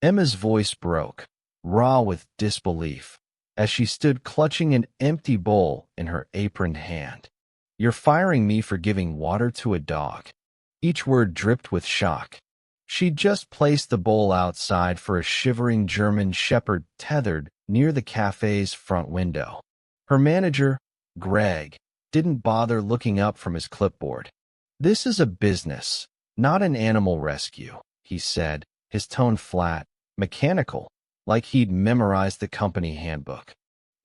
Emma's voice broke, raw with disbelief, as she stood clutching an empty bowl in her aproned hand. "You're firing me for giving water to a dog." Each word dripped with shock. She'd just placed the bowl outside for a shivering German shepherd tethered near the cafe's front window. Her manager, Greg, didn't bother looking up from his clipboard. "This is a business, not an animal rescue," he said, his tone flat, mechanical, like he'd memorized the company handbook.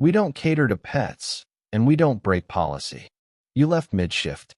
"We don't cater to pets, and we don't break policy. You left mid-shift.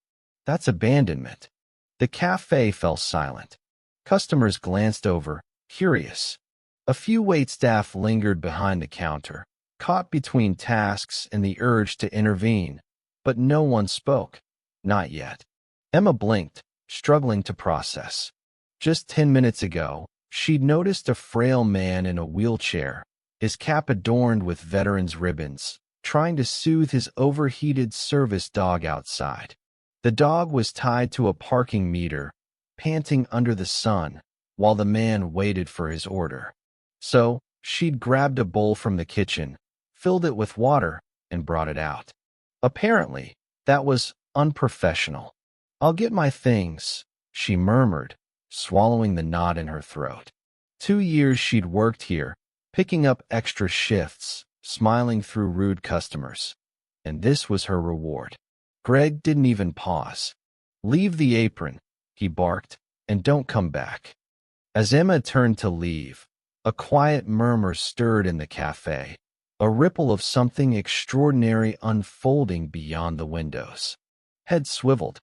That's abandonment." The cafe fell silent. Customers glanced over, curious. A few waitstaff lingered behind the counter, caught between tasks and the urge to intervene, but no one spoke. Not yet. Emma blinked, struggling to process. Just 10 minutes ago, she'd noticed a frail man in a wheelchair, his cap adorned with veterans' ribbons, trying to soothe his overheated service dog outside. The dog was tied to a parking meter, panting under the sun, while the man waited for his order. So, she'd grabbed a bowl from the kitchen, filled it with water, and brought it out. Apparently, that was unprofessional. "I'll get my things," she murmured, swallowing the knot in her throat. 2 years she'd worked here, picking up extra shifts, smiling through rude customers. And this was her reward. Greg didn't even pause. "Leave the apron," he barked, "and don't come back." As Emma turned to leave, a quiet murmur stirred in the cafe, a ripple of something extraordinary unfolding beyond the windows. Head swiveled.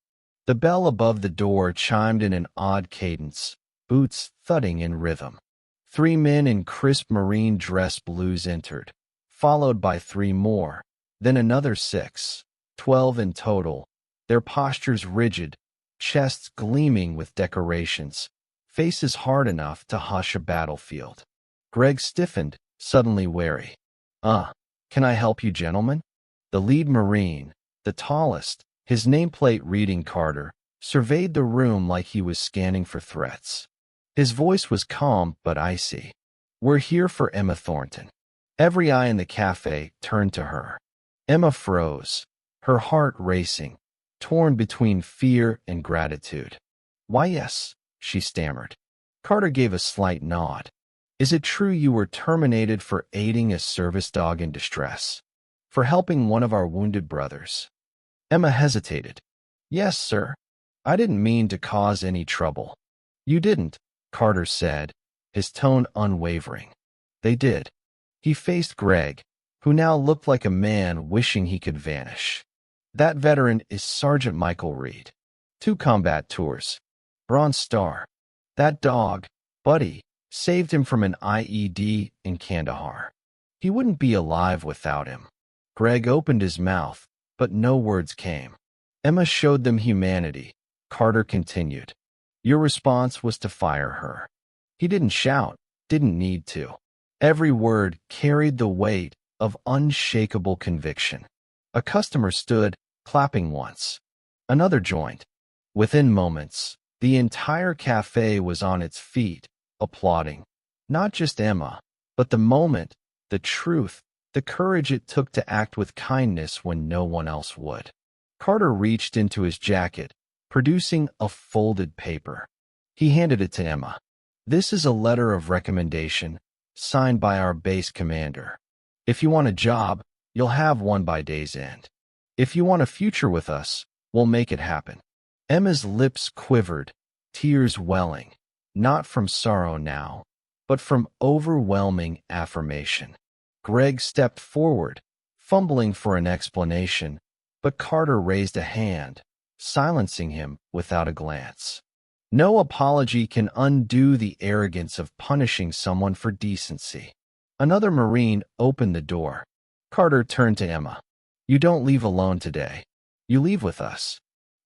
The bell above the door chimed in an odd cadence, boots thudding in rhythm. 3 men in crisp marine dress blues entered, followed by 3 more, then another 6, 12 in total, their postures rigid, chests gleaming with decorations, faces hard enough to hush a battlefield. Greg stiffened, suddenly wary. Can I help you, gentlemen?" The lead Marine, the tallest, his nameplate reading Carter, surveyed the room like he was scanning for threats. His voice was calm but icy. "We're here for Emma Thornton." Every eye in the cafe turned to her. Emma froze, her heart racing, torn between fear and gratitude. "Why, yes," she stammered. Carter gave a slight nod. "Is it true you were terminated for aiding a service dog in distress? For helping one of our wounded brothers?" Emma hesitated. "Yes, sir. I didn't mean to cause any trouble." "You didn't," Carter said, his tone unwavering. "They did." He faced Greg, who now looked like a man wishing he could vanish. "That veteran is Sergeant Michael Reed. 2 combat tours. Bronze Star. That dog, Buddy, saved him from an IED in Kandahar. He wouldn't be alive without him." Greg opened his mouth, but no words came. Emma showed them humanity. Carter continued. "Your response was to fire her." He didn't shout, didn't need to. Every word carried the weight of unshakable conviction. A customer stood, clapping once. Another joined. Within moments, the entire cafe was on its feet, applauding. Not just Emma, but the moment, the truth, the courage it took to act with kindness when no one else would. Carter reached into his jacket, producing a folded paper. He handed it to Emma. "This is a letter of recommendation, signed by our base commander. If you want a job, you'll have one by day's end. If you want a future with us, we'll make it happen." Emma's lips quivered, tears welling, not from sorrow now, but from overwhelming affirmation. Greg stepped forward, fumbling for an explanation, but Carter raised a hand, silencing him without a glance. No apology can undo the arrogance of punishing someone for decency. Another Marine opened the door. Carter turned to Emma. "You don't leave alone today. You leave with us."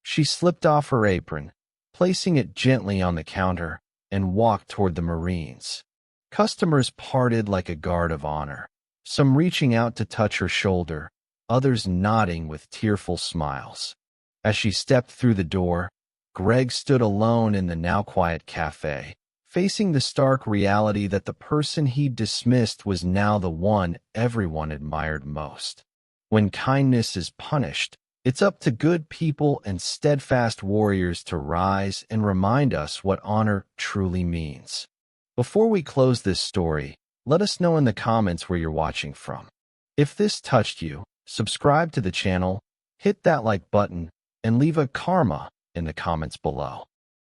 She slipped off her apron, placing it gently on the counter, and walked toward the Marines. Customers parted like a guard of honor, some reaching out to touch her shoulder, others nodding with tearful smiles. As she stepped through the door, Greg stood alone in the now quiet cafe, facing the stark reality that the person he dismissed was now the one everyone admired most. When kindness is punished, it's up to good people and steadfast warriors to rise and remind us what honor truly means. Before we close this story, let us know in the comments where you're watching from. If this touched you, subscribe to the channel, hit that like button, and leave a karma in the comments below.